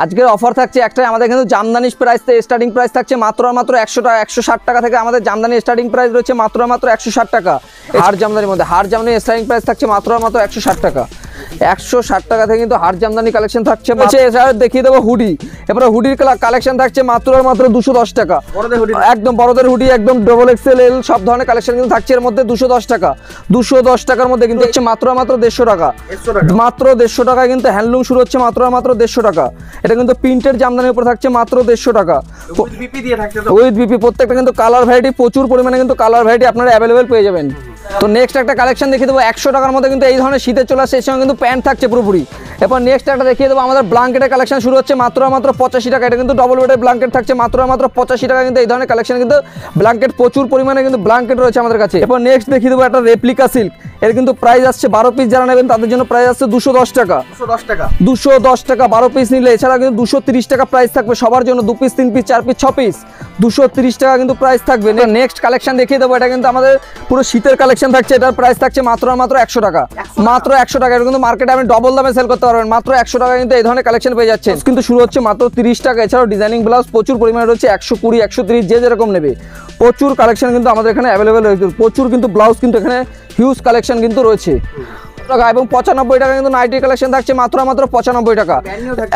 আজকের অফার থাকছে একটাই, আমাদের কিন্তু জামদানি প্রাইস স্টার্টিং প্রাইস থাকছে মাত্র আর মাত্র 100 টাকা, 160 টাকা থেকে আমাদের জামদানি স্টার্টিং প্রাইস রয়েছে মাত্র আর মাত্র 160 টাকা। হার জামদানির মধ্যে হার জামদানি স্টার্টিং প্রাইস থাকছে মাত্র আর মাত্র 160 টাকা। 160 টাকা থেকে কিন্তু হার জামদানি কালেকশন থাকছে। এছাড়া দেখিয়ে দেবো হুডি, এবারে হুডির কালেকশন থাকছে মাত্র আর মাত্র 210 টাকা। একদম বড়দের হুডি, একদম ডবল এক্সেল এল সব ধরনের কালেকশন কিন্তু থাকছে এর মধ্যে 210 টাকা। 210 টাকার মধ্যে কিন্তু হচ্ছে মাত্র আর মাত্র 150 টাকা। মাত্র 150 টাকা কিন্তু হ্যান্ডলুম শুরু হচ্ছে মাত্র আর মাত্র 150 টাকা। এটা কিন্তু প্রিন্টের জামদানির উপর থাকছে মাত্র 150 টাকা উইথ বিপি। প্রত্যেকটা কিন্তু কালার ভ্যারাইটি, প্রচুর পরিমাণে কিন্তু কালার ভ্যারাইটি আপনারা অ্যাভেলেবেল পেয়ে যাবেন। তো নেক্সট একটা কালেকশন দেখিয়ে দেবো 100 টাকার মধ্যে কিন্তু এই ধরনের শীতের চলে আসছে, এর সঙ্গে কিন্তু প্যান্ট থাকছে পুরোপুরি। এরপর নেক্সট একটা দেখিয়ে দেবো আমাদের ব্ল্যাঙ্কেটের কালেকশন শুরু হচ্ছে মাত্র আর মাত্র 85 টাকা। এটা কিন্তু ডবল বেডের ব্ল্যাঙ্কেট থাকছে মাত্র আর মাত্র 85 টাকা। কিন্তু এই ধরনের কালেকশন কিন্তু ব্ল্যাঙ্কেট প্রচুর পরিমাণে কিন্তু ব্ল্যাঙ্কেট রয়েছে আমাদের কাছে। এরপর নেক্সট দেখিয়ে দেবো একটা রেপ্লিকা সিল্ক, এর কিন্তু প্রাইস আসছে 12 পিস যারা নেবেন তাদের জন্য প্রাইস আসছে 210 টাকা। 210 টাকা 12 পিস নিলে। এছাড়া কিন্তু 230 টাকা প্রাইস থাকবে সবার জন্য, 2 পিস 3 পিস 4 পিস 6 পিস 230 টাকা কিন্তু প্রাইস থাকবে। নেক্সট কালেকশন দেখিয়ে দেবো, এটা কিন্তু আমাদের পুরো শীতের কালেকশন থাকছে। এটার প্রাইস থাকছে মাত্র আর মাত্র 100 টাকা। মাত্র 100 টাকা। এটা কিন্তু মার্কেটে আপনি ডবল দামে সেল করতে পারবেন। মাত্র 100 টাকা কিন্তু এই ধরনের কালেকশন পেয়ে যাচ্ছে। কিন্তু শুরু হচ্ছে মাত্র 30 টাকা। এছাড়াও ডিজাইনিং ব্লাউজ প্রচুর পরিমাণে রয়েছে, 120 130 যে যেরকম নেবে। প্রচুর কালেকশন কিন্তু আমাদের এখানে অ্যাভেলেবেল রয়েছে। প্রচুর কিন্তু ব্লাউজ কিন্তু এখানে হিউজ কালেকশন কিন্তু রয়েছে টাকা। এবং 95 টাকা কিন্তু নাইটি কালেকশন থাকছে মাত্র মাত্র 95 টাকা।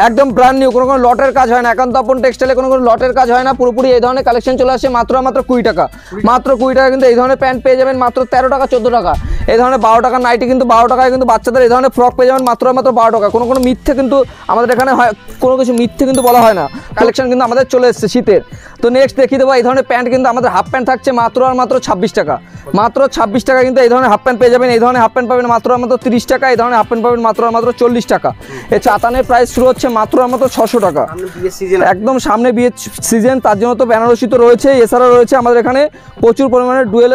একদম ব্র্যান্ড নিউ, কোনো লটের কাজ হয় না। একান্ত আপন টেক্সটাইলে কোনো লটের কাজ হয় না, পুরোপুরি এই ধরনের কালেকশন চলে আসছে মাত্র মাত্র 20 টাকা। মাত্র 20 টাকা কিন্তু এই ধরনের প্যান্ট পেয়ে যাবেন মাত্র 13 টাকা 14 টাকা। এই ধরনের 12 টাকা নাইটি কিন্তু 12 টাকায় কিন্তু বাচ্চাদের এই ধরনের ফ্রক পেয়ে যাবেন মাত্র মাত্র 12 টাকা। কোনো মিথ্যে কিন্তু আমাদের এখানে হয়, কোনো কিছু মিথ্যে কিন্তু বলা হয় না। কালেকশন কিন্তু আমাদের চলে এসেছে শীতের। তো নেক্সট দেখিয়ে দেবো এই ধরনের প্যান্ট কিন্তু আমাদের হাফ প্যান্ট থাকছে মাত্র আর মাত্র 26 টাকা। মাত্র 26 টাকা কিন্তু এই ধরনের হাফ প্যান্ট পেয়ে যাবেন। এই ধরনের হাফ প্যান্ট পাবেন মাত্র আর মাত্র 30 টাকা। এই ধরনের হাফ প্যান্ট পাবেন মাত্র আর মাত্র 40 টাকা। এই চাতানের প্রাইস শুরু হচ্ছে মাত্র আর মাত্র 600 টাকা। একদম সামনে বিয়ের সিজন, তার জন্য তো বেনারসি তো রয়েছে। এছাড়া রয়েছে আমাদের এখানে প্রচুর পরিমাণে ডুয়েল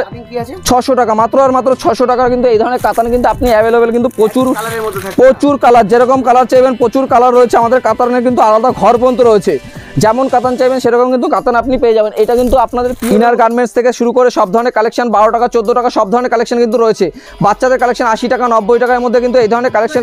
600 টাকা। মাত্র আর মাত্র 600 টাকা কিন্তু এই ধরনের কাতান কিন্তু আপনি অ্যাভেলেবেল কিন্তু প্রচুর কালার, যেরকম কালার চাইবেন প্রচুর কালার রয়েছে আমাদের কাতানের কিন্তু আলাদা ঘর পর্যন্ত রয়েছে। যেমন কাতান চাইবেন সেরকম কিন্তু কাতান আপনি পেয়ে যাবেন। এটা কিন্তু আপনাদের ইনার গার্মেন্টস থেকে শুরু করে সব ধরনের কালেকশন 12 টাকা 14 টাকা সব ধরনের কালেকশন কিন্তু রয়েছে। বাচ্চাদের কালেকশন 80 টাকা 90 টাকার মধ্যে কিন্তু এই ধরনের কালেকশন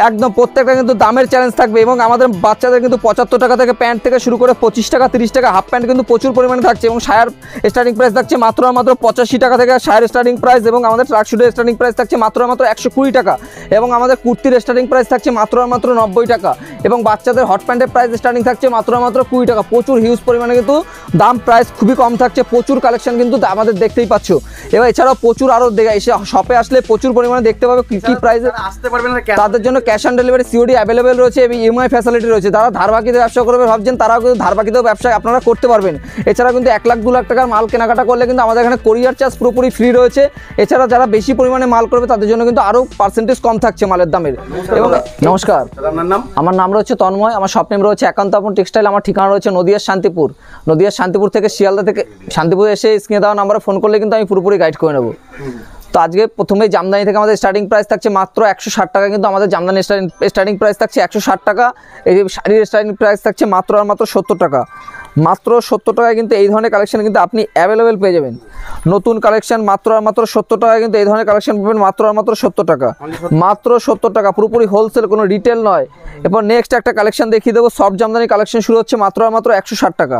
একদম প্রত্যেকটা কিন্তু দামের চ্যালেঞ্জ থাকবে। এবং আমাদের বাচ্চাদের কিন্তু 75 টাকা থেকে প্যান্ট থেকে শুরু করে 25 টাকা 30 টাকা হাফ প্যান্ট কিন্তু প্রচুর পরিমাণে থাকছে। এবং শায়ার স্টার্টিং প্রাইস থাকছে মাত্র মাত্র 85 টাকা থেকে শায়ার স্টার্টিং প্রাইস। এবং আমাদের ট্রাকশুটের স্টার্টিং প্রাইস থাকছে মাত্র মাত্র 120 টাকা। এবং আমাদের কুর্তির স্টার্টিং প্রাইস থাকছে মাত্র মাত্র 90 টাকা। এবং বাচ্চাদের হট প্যান্টের প্রাইস স্টার্টিং থাকছে মাত্র মাত্র 20 টাকা। প্রচুর হিউজ পরিমাণে কিন্তু দাম প্রাইস খুবই কম থাকছে। প্রচুর কালেকশন কিন্তু আমাদের দেখতেই পাচ্ছ। এবার এছাড়াও প্রচুর আরও এসে শপে আসলে প্রচুর পরিমাণে দেখতে পাবে কি প্রাইসে আসতে পারবে না। তাদের জন্য cash on delivery COD available রয়েছে এবং ইএমআই ফ্যাসিলিটি রয়েছে। যারা ধারবাকিতে ব্যবসা করবে ভাবছেন তারাও কিন্তু ধারবাকিতেও ব্যবসা আপনারা করতে পারবেন। এছাড়া কিন্তু 1 লাখ 2 লাখ টাকার মাল কেনাকাটা করলে কিন্তু আমাদের এখানে কোরিয়ার চার্জ পুরোপুরি ফ্রি রয়েছে। এছাড়া যারা বেশি পরিমাণে মাল করবে তাদের জন্য কিন্তু আরও পার্সেন্টেজ কম থাকছে মালের দামের। এবং নমস্কার, আমার নাম রয়েছে তন্ময়, আমার শপ নেম রয়েছে একান্ত আপন টেক্সটাইল। আমার ঠিকানা রয়েছে নদিয়ার শান্তিপুর। নদিয়ার শান্তিপুর থেকে শিয়ালদা থেকে শান্তিপুর এসে স্ক্রিনে দেওয়া নাম্বারে ফোন করলে কিন্তু আমি পুরোপুরি গাইড করে নেব। তো আজকে প্রথমেই জামদানি থেকে আমাদের স্টার্টিং প্রাইস থাকছে মাত্র 160 টাকা। কিন্তু আমাদের জামদানি স্টার্টিং প্রাইস থাকছে 160 টাকা। এই যে শাড়ির স্টার্টিং প্রাইস থাকছে মাত্র আর মাত্র 70 টাকা। মাত্র 70 টাকায় কিন্তু এই ধরনের কালেকশন কিন্তু আপনি অ্যাভেলেবেল পেয়ে যাবেন। নতুন কালেকশন মাত্র আর মাত্র 70 টাকায় কিন্তু এই ধরনের কালেকশন পাবেন মাত্র আর মাত্র 70 টাকা। মাত্র 70 টাকা, পুরোপুরি হোলসেল, কোনো রিটেল নয়। এরপর নেক্সট একটা কালেকশন দেখিয়ে দেবো। সব জামদানি কালেকশন শুরু হচ্ছে মাত্র আর মাত্র 160 টাকা।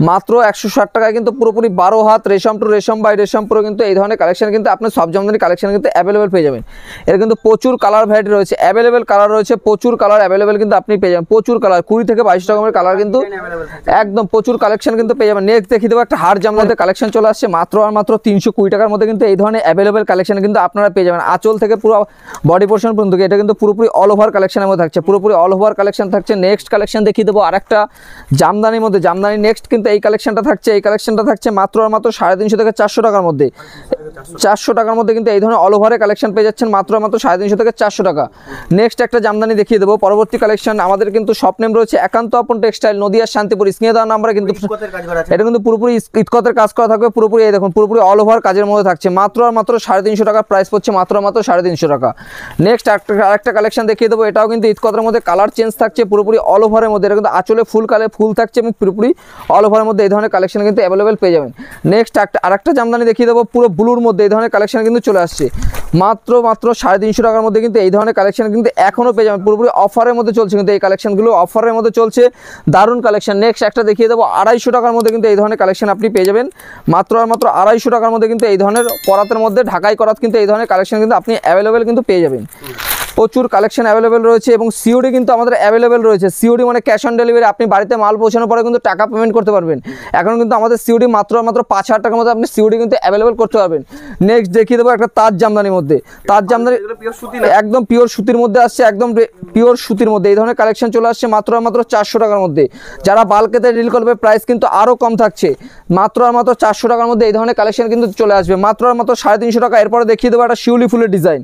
মাত্র 160 টাকায় কিন্তু পুরোপুরি 12 হাত রেশম টু রেশম বাই রেশম পুরো কিন্তু এই ধরনের কালেকশন কিন্তু আপনি সব জামদানি কালেকশন কিন্তু অ্যাভেলেবেল পেয়ে যাবেন। এর কিন্তু প্রচুর কালার ভ্যারাইটি রয়েছে, অ্যাভেলেবেল কালার রয়েছে, প্রচুর কালার অ্যাভেলেবেল কিন্তু আপনি পেয়ে যাবেন। প্রচুর কালার 20 থেকে 22 রকমের কালার কিন্তু একদম প্রচুর কালেকশন কিন্তু পেয়ে যাবেন। নেক্সট দেখিয়ে দেবো একটা হার জামদানির কালেকশন চলে আসছে মাত্র আর মাত্র 320 টাকার মধ্যে কিন্তু এই ধরনের অ্যাভেলেবেল কালেকশন কিন্তু আপনারা পেয়ে যাবেন। আঁচল থেকে পুরো বডি পোর্শন পর্যন্ত এটা কিন্তু পুরোপুরি অল ওভার কালেকশনের মধ্যে থাকছে, পুরোপুরি অল ওভার কালেকশন থাকছে। নেক্সট কালেকশন দেখিয়ে দেবো আরেকটা জামদানির মধ্যে। জামদানি নেক্সট কিন্তু এই কালেকশনটা থাকছে, এই কালেকশনটা থাকছে মাত্র আর মাত্র 350 থেকে 400 টাকার মধ্যে। 400 টাকার মধ্যে কিন্তু এই ধরনের অল ওভারে কালেকশন পেয়ে যাচ্ছেন মাত্র মাত্র 350 থেকে 400 টাকা। নেক্সট একটা জামদানি দেখিয়ে দেবো। পরবর্তী কালেকশন আমাদের কিন্তু শপ নেম রয়েছে একান্ত আপন টেক্সটাইল, নদিয়ার শান্তিপুর। স্ক্রিনে দেওয়া নাম্বার আমরা কিন্তু ইকোতের কাজ করা আছে। এটা কিন্তু পুরোপুরি ইটকতের কাজ করা থাকবে, পুরোপুরি এই দেখুন পুরোপুরি অল ওভার কাজের মধ্যে থাকছে, মাত্র আর মাত্র 350 টাকা প্রাইস পড়ছে, মাত্র আর মাত্র 350 টাকা। নেক্সট আরেকটা কালেকশন দেখিয়ে দেবো, এটাও কিন্তু ইটকতের মধ্যে কালার চেঞ্জ থাকছে, পুরোপুরি অল ওভারের মধ্যে, এটা কিন্তু আঁচলে ফুল কালে ফুল থাকছে এবং পুরোপুরি অল ওভারের মধ্যে এই ধরনের কালেকশন কিন্তু অ্যাভেলেবেল পেয়ে যাবেন। নেক্সট আরেকটা জামদানি দেখিয়ে দেবো, পুরো ব্লুর মধ্যে এই ধরনের কালেকশন কিন্তু চলে আসছে, মাত্র 350 টাকার মধ্যে কিন্তু এই ধরনের কালেকশন কিন্তু এখনও পেয়ে যাবেন, পুরোপুরি অফারের মধ্যে চলছে কিন্তু এই কালেকশনগুলো অফারের মধ্যে চলছে, দারুণ কালেকশন। নেক্সট একটা দেখিয়ে দেবো 250 টাকার মধ্যে কিন্তু এই ধরনের কালেকশন আপনি পেয়ে যাবেন, মাত্র আর মাত্র 250 টাকার মধ্যে কিন্তু এই ধরনের করাতের মধ্যে ঢাকাই করাত কিন্তু এই ধরনের কালেকশন কিন্তু আপনি অ্যাভেলেবেল কিন্তু পেয়ে যাবেন। প্রচুর কালেকশন অ্যাভেলেবেল রয়েছে এবং সিওডি কিন্তু আমাদের অ্যাভেলেবেল রয়েছে। সিওডি মানে ক্যাশ অন ডেলিভারি, আপনি বাড়িতে মাল পৌঁছানোর পরে কিন্তু টাকা পেমেন্ট করতে পারবেন। এখন কিন্তু আমাদের সিওডি মাত্র 5000 টাকার মধ্যে আপনি সিওডি কিন্তু অ্যাভেলেবেল করতে পারবেন। নেক্সট দেখিয়ে দেবো একটা তাজ জামদানির মধ্যে, তাজ জামদানি একদম পিওর সুতির মধ্যে আসছে, একদম পিওর সুতির মধ্যে এই ধরনের কালেকশন চলে আসছে মাত্র 400 টাকার মধ্যে। যারা বাল্কেতে ডিল করবে প্রাইস কিন্তু আরও কম থাকছে, মাত্র 400 টাকার মধ্যে এই ধরনের কালেকশন কিন্তু চলে আসবে, মাত্র 350 টাকা। এরপরে দেখিয়ে দেবো একটা শিউলি ফুলের ডিজাইন,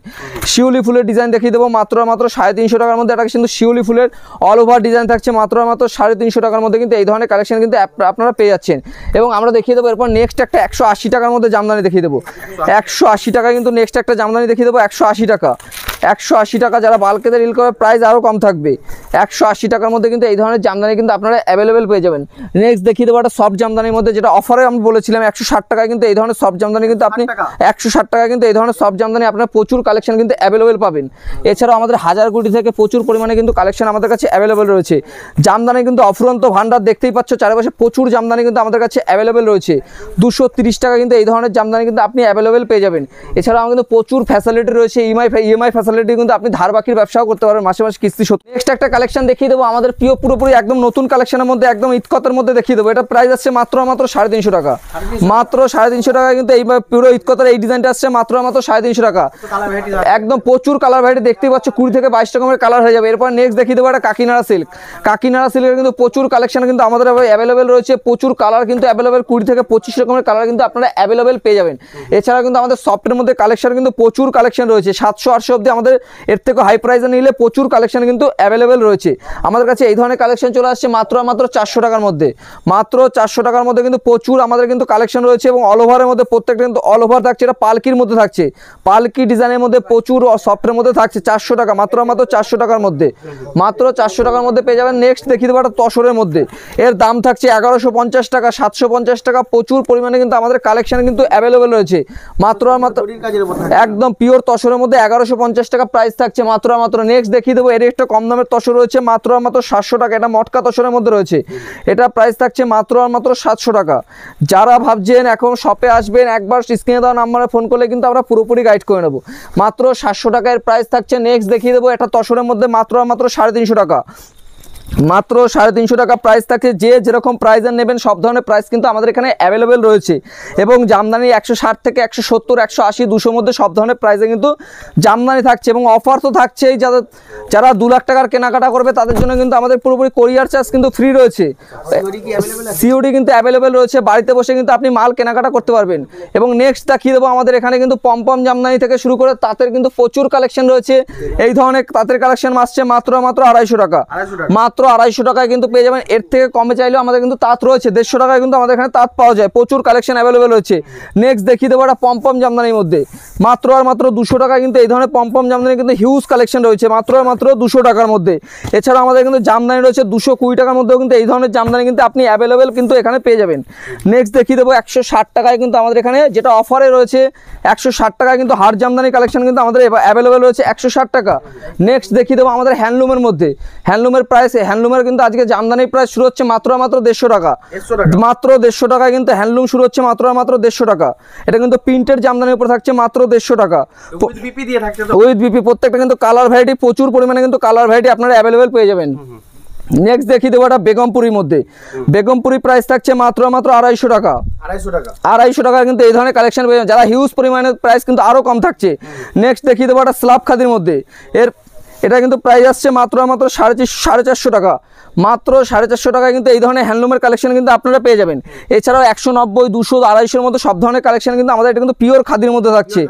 শিউলি ফুলের ডিজাইন দেখিয়ে দেবো মাত্র 350 টাকার মধ্যে। এটা কিন্তু শিউলি ফুলের অল ওভার ডিজাইন থাকছে, মাত্র 350 টাকার মধ্যে কিন্তু এই ধরনের কালেকশন কিন্তু আপনারা পেয়ে যাচ্ছেন। এবং আমরা দেখিয়ে দেবো এরপর নেক্সট একটা 180 টাকার মধ্যে জামদানি দেখিয়ে দেবো, 180 টাকা কিন্তু নেক্সট একটা জামদানি দেখিয়ে দেবো, 180 টাকা, 180 টাকা। যারা বাল্কেতে ডিল করবে প্রাইস আরও কম থাকবে, 180 টাকার মধ্যে কিন্তু এই ধরনের জামদানি কিন্তু আপনারা অ্যাভেলেবেল পেয়ে যাবেন। নেক্সট দেখিয়ে দেবো একটা সফট জামদানির মধ্যে, যেটা অফারে আমি বলেছিলাম 160 টাকায় কিন্তু এই ধরনের সফট জামদানি কিন্তু আপনি 160 টাকায় কিন্তু এই ধরনের সফট জামদানি আপনার প্রচুর কালেকশন কিন্তু অ্যাভেলেবেল পাবেন। এছাড়াও আমাদের হাজারগুটি থেকে প্রচুর পরিমাণে কিন্তু কালেকশন আমাদের কাছে অ্যাভেলেবেল রয়েছে। জামদানি কিন্তু অফুরন্ত ভান্ডার, দেখতেই পাচ্ছ চারপাশে প্রচুর জামদানি কিন্তু আমাদের কাছে অ্যাভেলেবেল রয়েছে। 230 টাকা কিন্তু এই ধরনের জামদানি কিন্তু আপনি অ্যাভেলেবেল পেয়ে যাবেন। এছাড়াও কিন্তু প্রচুর ফ্যাসিলিটি রয়েছে, ইএমআই ফ্যাসিলিটি কিন্তু আপনি ধার বাকির ব্যবসাও করতে পারবেন, মাসে মাসে কিস্তি শোধ। নেক্সট একটা কালেকশন দেখিয়ে দেবো আমাদের প্রিয় পুরোপুরি একদম নতুন কালেকশনের মধ্যে, একদম ইটকতের মধ্যে দেখিয়ে দেবো। এটা প্রাইস আসছে মাত্র 350 টাকা, মাত্র 350 টাকা কিন্তু এই পুরো ইটকতের এই ডিজাইনটা আসছে মাত্র 350 টাকা। একদম প্রচুর কালার ভ্যারাইটি দেখতেই পাচ্ছ, 20 থেকে 22 রকমের কালার হয়ে যাবে। এরপর নেক্সট দেখিয়ে দেবো একটা কাকিনাড়া সিল্ক, কাকিনাড়া সিল্কের কিন্তু প্রচুর কালেকশন কিন্তু আমাদের অ্যাভেলেবেল রয়েছে, প্রচুর কালার কিন্তু অ্যাভেলেবেল, 20 থেকে 25 রকমের কালার কিন্তু আপনারা অ্যাভেলেবেল পেয়ে যাবেন। এছাড়া কিন্তু আমাদের সফটের মধ্যে কালেকশন কিন্তু প্রচুর কালেকশন রয়েছে, 700-800 অবধি আমাদের এর থেকে হাই প্রাইসে নিলে প্রচুর কালেকশন কিন্তু অ্যাভেলেবেল রয়েছে আমাদের কাছে। এই ধরনের কালেকশন চলে আসছে মাত্র 400 টাকার মধ্যে, মাত্র 400 টাকার মধ্যে কিন্তু প্রচুর আমাদের কিন্তু কালেকশন রয়েছে এবং অল ওভারের মধ্যে প্রত্যেকটা কিন্তু অল ওভার থাকছে। এটা পালকির মধ্যে থাকছে, পালকি ডিজাইনের মধ্যে প্রচুর সফটের মধ্যে থাকছে, 400 টাকা, মাত্র 400 টাকার মধ্যে, মাত্র 400 টাকার মধ্যে পেয়ে যাবেন। নেক্সট দেখিয়ে দেবো একটা তসরের মধ্যে, এর দাম থাকছে 1150 টাকা, 750 টাকা, প্রচুর পরিমাণে কিন্তু আমাদের কালেকশন কিন্তু অ্যাভেলেবেল রয়েছে, মাত্র একদম পিওর তসরের মধ্যে 1150 টাকা প্রাইস থাকছে, মাত্র। নেক্সট দেখিয়ে দেবো এর একটা কম দামের তসর রয়েছে, মাত্র 700 টাকা, এটা মটকা তসরের মধ্যে রয়েছে, এটা প্রাইস থাকছে মাত্র 700 টাকা। যারা ভাবছেন এখন শপে আসবেন, একবার স্ক্রিনে দেওয়া নাম্বারে ফোন করলে কিন্তু আমরা পুরোপুরি গাইড করে নেবো, মাত্র 700 টাকার প্রাইস থাকছে। নেক্সট দেখিয়ে দেবো একটা তসরের মধ্যে মাত্র 350 টাকা, মাত্র 350 টাকা প্রাইস থাকে। যে যেরকম প্রাইসের নেবেন সব ধরনের প্রাইস কিন্তু আমাদের এখানে অ্যাভেলেবেল রয়েছে এবং জামদানি 160 থেকে 170, 180, 200 মধ্যে সব ধরনের প্রাইসে কিন্তু জামদানি থাকছে এবং অফার তো থাকছেই। যারা 2 লাখ টাকার কেনাকাটা করবে তাদের জন্য কিন্তু আমাদের পুরোপুরি কোরিয়ার চার্জ কিন্তু ফ্রি রয়েছে, সিওডি কিন্তু অ্যাভেলেবেল রয়েছে, বাড়িতে বসে কিন্তু আপনি মাল কেনাকাটা করতে পারবেন। এবং নেক্সট দেখিয়ে দেবো আমাদের এখানে কিন্তু পমপম জামদানি থেকে শুরু করে তাঁতের কিন্তু প্রচুর কালেকশন রয়েছে। এই ধরনের তাঁতের কালেকশন আসছে মাত্র 250 টাকা, মাত্র 250 টাকায় কিন্তু পেয়ে যাবেন। এর থেকে কমে চাইলেও আমাদের কিন্তু তাঁত রয়েছে, 150 টাকায় কিন্তু আমাদের এখানে তাঁত পাওয়া যায়, প্রচুর কালেকশন অ্যাভেলেবেল রয়েছে। নেক্সট দেখিয়ে দেবো একটা পমপম জামদানির মধ্যে, মাত্র 200 টাকায় কিন্তু এই ধরনের পমপম জামদানি কিন্তু হিউজ কালেকশন রয়েছে, মাত্র 200 টাকার মধ্যে। এছাড়া আমাদের কিন্তু জামদানি রয়েছে 220 টাকার মধ্যেও কিন্তু এই ধরনের জামদানি কিন্তু আপনি অ্যাভেলেবেল কিন্তু এখানে পেয়ে যাবেন। নেক্সট দেখিয়ে দেবো 160 টাকায় কিন্তু আমাদের এখানে যেটা অফারে রয়েছে, 160 টাকায় কিন্তু হার জামদানি কালেকশন কিন্তু আমাদের অ্যাভেলেবেল রয়েছে 160 টাকা। নেক্সট দেখিয়ে দেবো আমাদের হ্যান্ডলুমের মধ্যে, হ্যান্ডলুমের প্রাইসে, হ্যান্ডলুমের কিন্তু আজকে জামদানির প্রাইস শুরু হচ্ছে মাত্র 150 টাকা, মাত্র 150 টাকায় কিন্তু হ্যান্ডলুম শুরু হচ্ছে মাত্র 150 টাকা। এটা কিন্তু প্রিন্টের জামদানির উপর থাকছে মাত্র 150 টাকা উইথ বিপি। প্রত্যেকটা কিন্তু কালার ভ্যারাইটি, প্রচুর পরিমাণে কিন্তু কালার ভ্যারাইটি আপনারা অ্যাভেলেবেল পেয়ে যাবেন। নেক্সট দেখিয়ে দেবো একটা বেগমপুরির মধ্যে, বেগমপুরি প্রাইস থাকছে মাত্র 250 টাকা, 250 টাকা কিন্তু এই ধরনের কালেকশন পেয়ে যাবেন। যারা হিউজ পরিমাণের প্রাইস কিন্তু আরও কম থাকছে। নেক্সট দেখিয়ে দেবো একটা স্লাব খাদির মধ্যে, এটা কিন্তু প্রাইস আসছে মাত্র 450 টাকা, মাত্র 450 টাকায় কিন্তু এই ধরনের হ্যান্ডলুমের কালেকশন কিন্তু আপনারা পেয়ে যাবেন। এছাড়াও 190, 200, 250 মতো সব ধরনের কালেকশন কিন্তু আমাদের এটা কিন্তু পিওর খাদির মধ্যে থাকছে।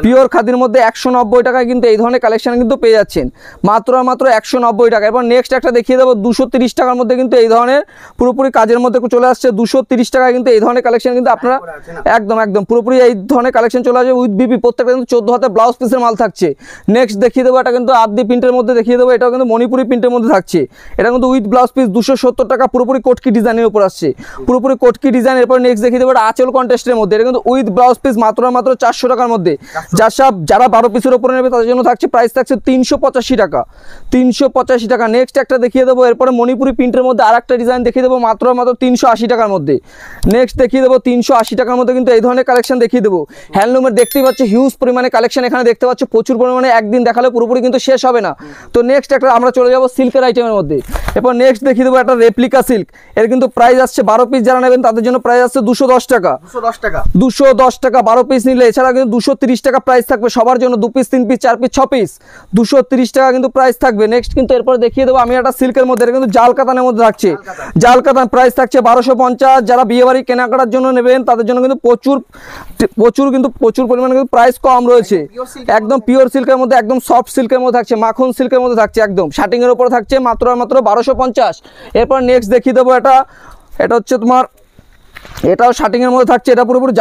পিওর খাদির মধ্যে 190 টাকায় কিন্তু এই ধরনের কালেকশন কিন্তু পেয়ে যাচ্ছেন মাত্র 190 টাকা। এরপর নেক্সট একটা দেখিয়ে দেবো 230 টাকার মধ্যে কিন্তু এই ধরনের পুরোপুরি কাজের মধ্যে চলে আসছে। 230 টাকায় কিন্তু এই ধরনের কালেকশন কিন্তু আপনারা একদম পুরোপুরি এই ধরনের কালেকশন চলে আসবে উইথ বিপি। প্রত্যেকটা কিন্তু 14 হাতে ব্লাউজ পিসের মাল থাকছে। নেক্সট দেখিয়ে দেবো এটা কিন্তু আদি প্রিন্টের মধ্যে দেখিয়ে দেবো, এটাও কিন্তু মণিপুরি প্রিন্টের মধ্যে থাকছে। এটা কিন্তু উইথ ব্লাউজ পিস 270 টাকা, পুরোপুরি কোটকি ডিজাইনের উপর আসছে, পুরোপুরি কোটকি ডিজাইন। এরপর নেক্সট দেখিয়ে দেবো এটা আঁচল কন্টেস্টের মধ্যে, এটা কিন্তু উইথ ব্লাউজ পিস মাত্র 400 টাকার মধ্যে। যারা 12 পিসের উপরে নেবে তাদের জন্য থাকছে প্রাইস থাকছে 385 টাকা, 385 টাকা। নেক্সট একটা দেখিয়ে দেবো, এরপরে মণিপুরি প্রিন্টের মধ্যে আর একটা ডিজাইন দেখিয়ে দেবো মাত্র 380 টাকার মধ্যে। নেক্সট দেখিয়ে দেবো 380 টাকার মধ্যে কিন্তু এই ধরনের কালেকশন দেখিয়ে দেবো। হ্যান্ডলুমের দেখতেই পাচ্ছ হিউজ পরিমাণে কালেকশন এখানে দেখতে পাচ্ছ, প্রচুর পরিমাণে, একদিন দেখালে পুরোপুরি কিন্তু শেষ হবে না। তো নেক্সট একটা আমরা চলে যাবো সিল্কের আইটেমের মধ্যে। এরপর নেক্সট দেখিয়ে দেবো একটা রেপ্লিকা সিল্ক, এর কিন্তু প্রাইস আসছে 12 পিস যারা নেবেন তাদের জন্য প্রাইস আসছে 210 টাকা, 210 টাকা 12 পিস নিলে। এছাড়া কিন্তু 230 টাকা প্রাইস থাকবে সবার জন্য, 2 পিস 3 পিস 4 পিস 6 পিস 230 টাকা কিন্তু প্রাইস থাকবে। নেক্সট কিন্তু এরপর দেখিয়ে দেবো আমি একটা সিল্কের মধ্যে, এটা কিন্তু জাল কাতানের মধ্যে থাকছে, জাল কাতান প্রাইস থাকছে 1250। যারা বিয়ে বাড়ি কেনাকাটার জন্য নেবেন তাদের জন্য কিন্তু প্রচুর পরিমাণে কিন্তু প্রাইস কম রয়েছে। একদম পিওর সিল্কের মধ্যে, একদম সফট সিল্কের মধ্যে থাকছে, মাখন সিল্কের মধ্যে থাকছে, একদম শার্টিং এর উপরে থাকছে মাত্র 1250। এরপর নেক্সট দেখিয়ে দেবো এটা হচ্ছে তোমার, এটাও শার্টিং এর মধ্যে থাকছে, এটা পুরোপুরি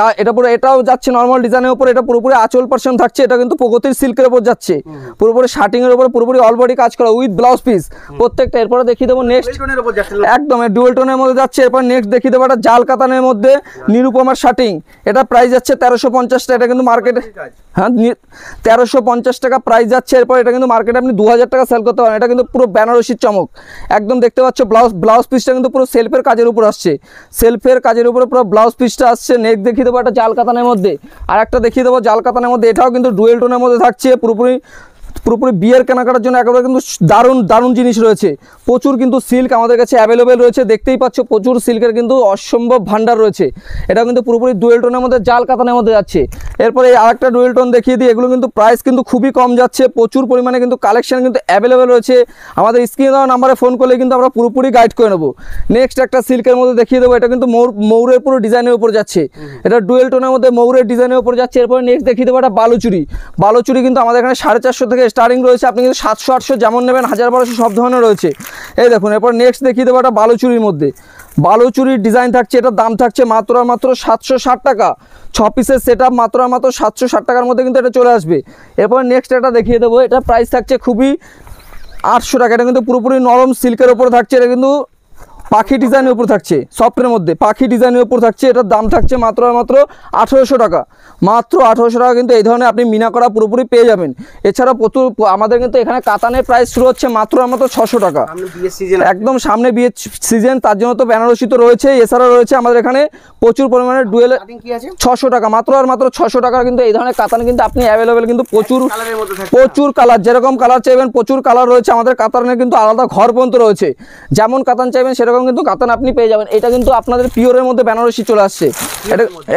এটাও যাচ্ছে নরমাল ডিজাইনের উপর, এটা পুরোপুরি আঁচল পার্সন থাকছে, এটা কিন্তু প্রগতির সিল্কের উপর যাচ্ছে, পুরোপুরি শার্টিং এর উপর পুরোপুরি অল বডি কাজ করা উইথ ব্লাউজ পিস প্রত্যেকটা। এরপরে দেখিয়ে দেবো নেক্সট একদম ডুয়েল টোনের মধ্যে যাচ্ছে। এরপর নেক্সট দেখিয়ে দেবো একটা জাল কাতানের মধ্যে নিরুপমার শার্টিং, এটা প্রাইস যাচ্ছে 1350 টাকা, এটা কিন্তু মার্কেটে 1350 টাকা প্রাইস যাচ্ছে। এরপর এটা কিন্তু মার্কেটে আপনি 2000 টাকা সেল করতে পারেন। এটা কিন্তু পুরো বেনারসির চমক, একদম দেখতে পাচ্ছ ব্লাউজ পিসটা কিন্তু পুরো সেলফের কাজের উপর আসছে, সেলফের কাজের উপরে পুরো ব্লাউজ পিসটা আসছে। নেক্সট দেখিয়ে দেবো একটা জাল কাতানের মধ্যে, আর একটা দেখিয়ে দেবো জাল কাতানের মধ্যে, এটাও কিন্তু ডুয়েল টোনের মধ্যে থাকছে, পুরোপুরি বিয়ের কেনাকাটার জন্য একেবারে কিন্তু দারুণ জিনিস রয়েছে। প্রচুর কিন্তু সিল্ক আমাদের কাছে অ্যাভেলেবেল রয়েছে, দেখতেই পাচ্ছ প্রচুর সিল্কের কিন্তু অসম্ভব ভান্ডার রয়েছে। এটা কিন্তু পুরোপুরি ডুয়েল টোনের মধ্যে জাল কাতানের মধ্যে যাচ্ছে। এরপরে আরেকটা ডুয়েল টোন দেখিয়ে দিই, এগুলো কিন্তু প্রাইস কিন্তু খুবই কম যাচ্ছে, প্রচুর পরিমাণে কিন্তু কালেকশন কিন্তু অ্যাভেলেবেল রয়েছে। আমাদের স্ক্রিনে দেওয়া নাম্বারে ফোন করলে কিন্তু আমরা পুরোপুরি গাইড করে নেবো। নেক্সট একটা সিল্কের মধ্যে দেখিয়ে দেবো, এটা কিন্তু ময়ূরের পুরো ডিজাইনের উপর যাচ্ছে, এটা ডুয়েল টোনের মধ্যে ময়ূরের ডিজাইনের উপর যাচ্ছে। এরপরে নেক্সট দেখিয়ে দেবো একটা বালুচুরি কিন্তু আমাদের এখানে 450 থেকে স্টার্টিং রয়েছে, আপনি কিন্তু 700 800 যেমন নেবেন 1000 1200 সব ধরনের রয়েছে। এই দেখুন, এরপর নেক্সট দেখিয়ে দেবো একটা বালুচুরির মধ্যে, বালুচুরির ডিজাইন থাকছে, এটার দাম থাকছে মাত্র 760 টাকা, 6 পিসের সেট আপ মাত্র 760 টাকার মধ্যে কিন্তু এটা চলে আসবে। এরপর নেক্সট এটা দেখিয়ে দেবো, এটা প্রাইস থাকছে খুবই 800 টাকা, এটা কিন্তু পুরোপুরি নরম সিল্কের উপরে থাকছে, এটা কিন্তু পাখি ডিজাইনের উপর থাকছে, সফটের মধ্যে পাখি ডিজাইনের উপর থাকছে। এটার দাম থাকছে মাত্র 1800 টাকা, মাত্র 1800 টাকা কিন্তু এই ধরনের আপনি মিনা করা পুরোপুরি পেয়ে যাবেন। এছাড়া প্রচুর আমাদের কিন্তু এখানে কাতানের প্রাইস শুরু হচ্ছে মাত্র 600 টাকা, একদম সামনে বিয়ের সিজন, তার জন্য তো বেনারসি তো রয়েছে, এছাড়া রয়েছে আমাদের এখানে প্রচুর পরিমাণে ডুয়েল 600 টাকা, মাত্র 600 টাকা কিন্তু এই ধরনের কাতান কিন্তু আপনি অ্যাভেলেবেল কিন্তু প্রচুর কালার, যেরকম কালার চাইবেন প্রচুর কালার রয়েছে আমাদের কাতানের, কিন্তু আলাদা ঘর পর্যন্ত রয়েছে, যেমন কাতান চাইবেন সেরকম কিন্তু কাতান আপনি পেয়ে যাবেন। এটা কিন্তু আপনাদের পিওরের মধ্যে বেনারসি চলে আসছে,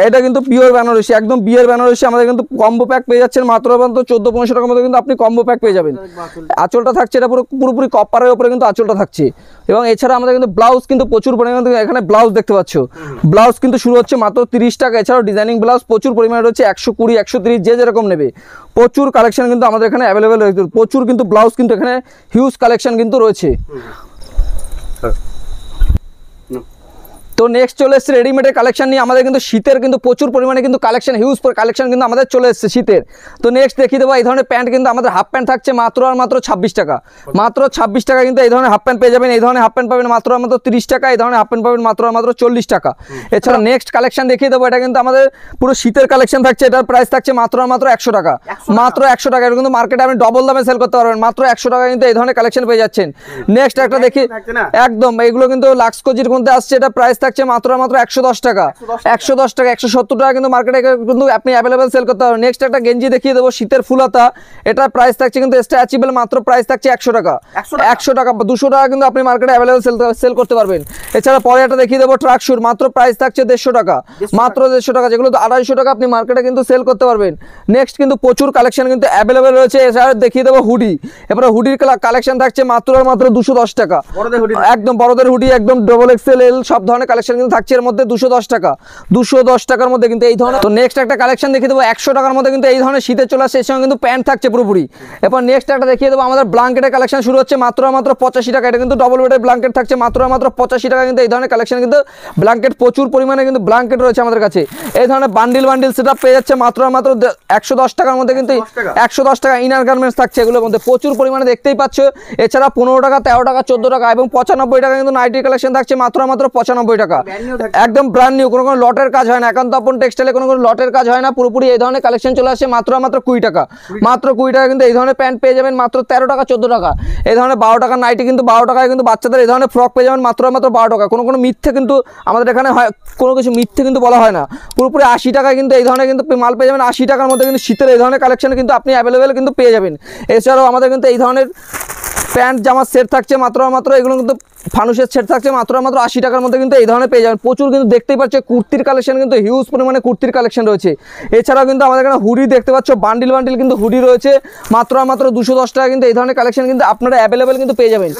এটা কিন্তু পিওর বেনারসি, একদম বিয়ের বেনারসি। আমাদের কিন্তু কম্বো প্যাক পেয়ে যাচ্ছেন মাত্র 1400-1500 টাকার মধ্যে কিন্তু আপনি কম্বো প্যাক পেয়ে যাবেন। আঁচলটা থাকছে এটা পুরোপুরি কপারের উপরে কিন্তু আঁচলটা থাকছে, এবং এছাড়া আমাদের কিন্তু ব্লাউজ কিন্তু প্রচুর পরিমাণে এখানে ব্লাউজ দেখতে পাচ্ছ, ব্লাউজ কিন্তু শুরু হচ্ছে মাত্র 30 টাকা। এছাড়াও ডিজাইনিং ব্লাউজ প্রচুর পরিমাণে রয়েছে, 120 130 যে যেরকম নেবে, প্রচুর কালেকশন কিন্তু আমাদের এখানে অ্যাভেলেবেল রয়েছে, প্রচুর কিন্তু ব্লাউজ কিন্তু এখানে হিউজ কালেকশন কিন্তু রয়েছে। তো নেক্সট চলে এসছে রেডিমেডের কালেকশন নিয়ে, আমাদের কিন্তু শীতের কিন্তু প্রচুর পরিমাণে কিন্তু কালেকশন, হিউজ কালেকশন কিন্তু আমাদের চলে এসছে শীতের। তো নেক্সট দেখিয়ে দেবো এই ধরনের প্যান্ট কিন্তু আমাদের হাফ প্যান্ট থাকছে মাত্র 26 টাকা, মাত্র 26 টাকা কিন্তু এই ধরনের হাফ প্যান্ট পেয়ে যাবেন। এই ধরনের হাফ প্যান্ট পাবেন মাত্র 30 টাকা, এই ধরনের হাফ প্যান্ট পাবেন মাত্র 40 টাকা। এছাড়া নেক্সট কালেকশন দেখিয়ে দেবো, এটা কিন্তু আমাদের পুরো শীতের কালেকশন থাকছে, এটার প্রাইস থাকছে মাত্র 25 টাকা, মাত্র 25 টাকা কিন্তু এই ধরনের হাফ প্যান্ট পেয়ে যাবেন। এই ধরনের হাফ প্যান্ট পাবেন মাত্র 30 টাকা, এই ধরনের হাফ প্যান্ট পাবেন মাত্র 40 টাকা। মাত্র 100 টাকা, এটা কিন্তু মার্কেটে আপনি ডবল দামে সেল করতে পারবেন, মাত্র 100 টাকা কিন্তু এই ধরনের কালেকশন পেয়ে যাচ্ছেন। নেক্সট একটা দেখি, একদম এইগুলো কিন্তু লাক্স কোজির মধ্যে আসছে, এটা প্রাইস থাকছে থাকছে মাত্র আর মাত্র 110 টাকা, 110 টাকা, 170 টাকা কিন্তু মার্কেটে কিন্তু আপনি অ্যাভেলেবেল সেল করতে পারবেন। নেক্সট একটা গেঞ্জি দেখিয়ে দেবো শীতের ফুলাতা, এটার প্রাইস থাকছে কিন্তু স্ট্রেচেবল, মাত্র প্রাইস থাকছে 100 টাকা, 100 টাকা, 200 টাকা কিন্তু আপনি মার্কেটে অ্যাভেলেবেল সেল করতে পারবেন। এছাড়া পরে একটা দেখিয়ে দেবো ট্রাক শুট, মাত্র প্রাইস থাকছে 150 টাকা, মাত্র 150 টাকা, যেগুলো 250 টাকা আপনি মার্কেটে কিন্তু সেল করতে পারবেন। নেক্সট কিন্তু প্রচুর কালেকশন কিন্তু অ্যাভেলেবেল রয়েছে। এছাড়া দেখিয়ে দেবো হুডি, এবারে হুডির কালেকশন থাকছে মাত্র আর মাত্র 210 টাকা, একদম বড়দের হুডি, একদম ডবল এক্সেল এল সব ধরনের কালেকশন কিন্তু থাকছে এর মধ্যে 210 টাকা, 210 টাকার মধ্যে কিন্তু এই ধরনের। তো নেক্সট একটা কালেকশন দেখিয়ে দেবো 100 টাকার মধ্যে কিন্তু এই ধরনের শীতে চলে আসছে, এর সঙ্গে কিন্তু প্যান্ট থাকছে পুরোপুরি। এরপর নেক্সট একটা দেখিয়ে দেবো আমাদের ব্ল্যাঙ্কেটের কালেকশন শুরু হচ্ছে মাত্র আর মাত্র 85 টাকা, এটা কিন্তু ডবল বেডের ব্ল্যাঙ্কেট থাকছে মাত্র আর মাত্র 85 টাকা, কিন্তু এই ধরনের কালেকশন কিন্তু ব্ল্যাঙ্কেট প্রচুর পরিমাণে কিন্তু ব্ল্যাঙ্কেট রয়েছে আমাদের কাছে। এই ধরনের বান্ডিল সেটআপ পেয়ে যাচ্ছে মাত্র আর মাত্র 110 টাকার মধ্যে, কিন্তু 110 টাকা ইনার গার্মেন্টস থাকছে এগুলোর মধ্যে প্রচুর পরিমাণে দেখতেই পাচ্ছ। এছাড়া 15 টাকা, 13 টাকা, 14 টাকা এবং 95 টাকা কিন্তু নাইটি কালেকশন থাকছে মাত্র আর মাত্র 95 টাকা, একদম ব্র্যান্ড নিউ, কোনো লটের কাজ হয় না, একান্ত আপন টেক্সটাইলে কোনো লটের কাজ হয় না, পুরোপুরি এই ধরনের কালেকশন চলে আসে মাত্র আর মাত্র 20 টাকা, মাত্র 20 টাকা কিন্তু এই ধরনের প্যান্ট পেয়ে যাবেন মাত্র 13 টাকা, 14 টাকা। এই ধরনের 12 টাকা নাইটি কিন্তু 12 টাকায় কিন্তু বাচ্চাদের এই ধরনের ফ্রক পেয়ে যাবেন মাত্র আর মাত্র 12 টাকা। কোনো মিথ্যে কিন্তু আমাদের এখানে হয়, কোনো কিছু মিথ্যে কিন্তু বলা হয় না, পুরোপুরি 80 টাকায় কিন্তু এই ধরনের কিন্তু মাল পেয়ে যাবেন। 80 টাকার মধ্যে কিন্তু শীতের এই ধরনের কালেকশন কিন্তু আপনি অ্যাভেলেবেল কিন্তু পেয়ে যাবেন। এছাড়াও আমাদের কিন্তু এই ধরনের প্যান্ট জামার সেট থাকছে মাত্র মাত্র, এগুলো কিন্তু ফানুসের সেট থাকছে মাত্র মাত্র 80 টাকার মধ্যে কিন্তু এই ধরনের পেয়ে যাবেন। প্রচুর কিন্তু দেখতেই পাচ্ছ কুর্তির কালেকশন কিন্তু হিউজ পরিমাণে কুর্তির কালেকশন রয়েছে। এছাড়াও কিন্তু আমাদের এখানে হুডি দেখতে পাচ্ছ, বান্ডিল কিন্তু হুডি রয়েছে মাত্র মাত্র 210 টাকা, কিন্তু এই ধরনের কালেকশন কিন্তু আপনারা অ্যাভেলেবেল কিন্তু পেয়ে যাবেন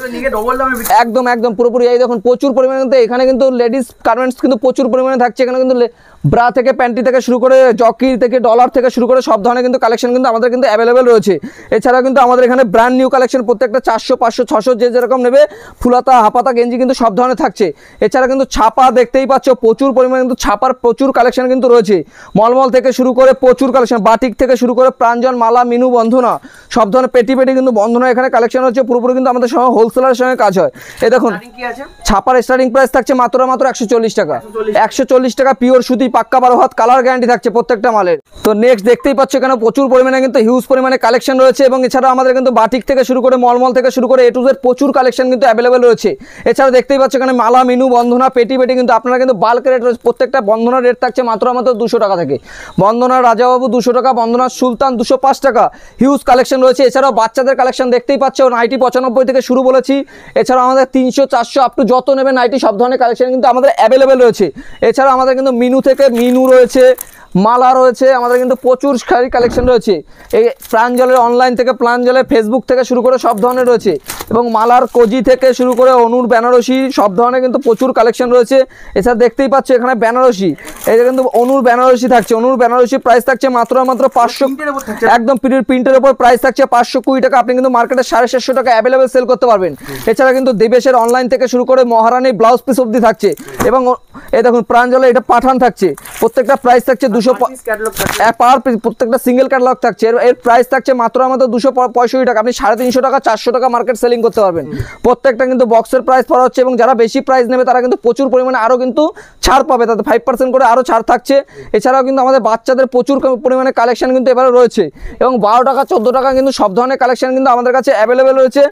একদম একদম পুরোপুরি। এই দেখুন প্রচুর পরিমাণে কিন্তু এখানে কিন্তু লেডিস গার্মেন্টস কিন্তু প্রচুর পরিমাণে থাকছে। এখানে কিন্তু ব্রা থেকে প্যান্টি থেকে শুরু করে জকি থেকে ডলার থেকে শুরু করে সব ধরনের কিন্তু কালেকশন কিন্তু আমাদের কিন্তু অ্যাভেলেবেল রয়েছে। এছাড়াও কিন্তু আমাদের এখানে ব্র্যান্ড নিউ কালেকশন প্রত্যেকটা 400, 500, 600 যে যেরকম নেবে ফুলাতা হাপাতা গেঞ্জি কিন্তু সব ধরনের থাকছে। এছাড়া কিন্তু ছাপা দেখতেই পাচ্ছ প্রচুর পরিমাণে কিন্তু ছাপার প্রচুর কালেকশন কিন্তু রয়েছে, মলমল থেকে শুরু করে প্রচুর কালেকশন, বাটিক থেকে শুরু করে প্রাঞ্জল, মালা, মিনু, বন্ধনা সব ধরনের পেটি কিন্তু বন্ধনা এখানে কালেকশন হচ্ছে। পুরোপুরি কিন্তু আমাদের সঙ্গে হোলসেলারের সঙ্গে কাজ হয়। এই দেখুন ছাপার স্টার্টিং প্রাইস থাকছে মাত্র মাত্র 140 টাকা, 140 টাকা পিওর সুতি, পাক্কা 12 হাত, কালার গ্যারান্টি থাকছে প্রত্যেকটা মালের। তো নেক্সট দেখতেই পাচ্ছ এখানে প্রচুর পরিমাণে কিন্তু হিউজ পরিমাণে কালেকশন রয়েছে। এবং এছাড়াও আমাদের কিন্তু বাটিক থেকে শুরু করে মলমল থেকে শুরু করে এ টু জেড প্রচুর কালেকশন কিন্তু অ্যাভেলেবেল রয়েছে। এছাড়া দেখতেই পাচ্ছ এখানে মালা, মিনু, বন্ধনা, পেটি কিন্তু আপনারা কিন্তু বাল্ক রেট রয়েছে। প্রত্যেকটা বন্ধনার রেট থাকছে মাত্র মাত্র 200 টাকা থেকে, বন্ধনার রাজাবাবু 200 টাকা, বন্ধনার সুলতান 205 টাকা, হিউজ কালেকশন রয়েছে। এছাড়াও বাচ্চাদের কালেকশন দেখতেই পাচ্ছ, নাইটি 95 থেকে শুরু বলেছি। এছাড়াও আমাদের 300, 400 আপ টু যত নেবে নাইটি সব ধরনের কালেকশন কিন্তু আমাদের অ্যাভেলেবেল রয়েছে। এছাড়াও আমাদের কিন্তু মিনু থেকে মিনু রয়েছে, মালা রয়েছে, আমাদের কিন্তু প্রচুর শাড়ি কালেকশন রয়েছে। এই প্রাঞ্জলের অনলাইন থেকে, প্রাঞ্জলের ফেসবুক থেকে শুরু করে সব ধরনের রয়েছে। এবং মালার কোজি থেকে শুরু করে অনুর বেনারসি সব ধরনের কিন্তু প্রচুর কালেকশন রয়েছে। এছাড়া দেখতেই পাচ্ছ এখানে বেনারসি, এই যে কিন্তু অনুর বেনারসি থাকছে, অনুর বেনারসি প্রাইস থাকছে মাত্র মাত্র 500, একদম প্রিন্টের উপর প্রাইস থাকছে 520 টাকা। আপনি কিন্তু মার্কেটে 750 টাকা অ্যাভেলেবেল সেল করতে পারবেন। এছাড়া কিন্তু দেবেশের অনলাইন থেকে শুরু করে মহারানী ব্লাউজ পিস অবধি থাকছে। এবং এই দেখুন প্রাঞ্জলে এটা পাঠান থাকছে, প্রত্যেকটা প্রাইস থাকছে 200 পার পিস, প্রত্যেকটা সিঙ্গেল ক্যাটালগ থাকছে। এর প্রাইস থাকছে মাত্র আমাদের 265 টাকা। আপনি 350 টাকা, 400 টাকা মার্কেট সেলিং করতে পারবেন। প্রত্যেকটা কিন্তু বক্সের প্রাইস পড়া হচ্ছে। এবং যারা বেশি প্রাইস নেবে তারা কিন্তু প্রচুর পরিমাণে আরও কিন্তু ছাড় পাবে, তাতে 5% করে আরও ছাড় থাকছে। এছাড়াও কিন্তু আমাদের বাচ্চাদের প্রচুর পরিমাণে কালেকশন কিন্তু এবারে রয়েছে। এবং 12 টাকা, 14 টাকা কিন্তু সব ধরনের কালেকশন কিন্তু আমাদের কাছে অ্যাভেলেবেল রয়েছে।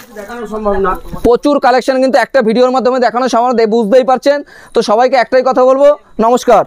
প্রচুর কালেকশন কিন্তু একটা ভিডিওর মাধ্যমে দেখানো সম্ভব, বুঝতেই পারছেন। তো সবাইকে একটাই কথা বলবো, নমস্কার।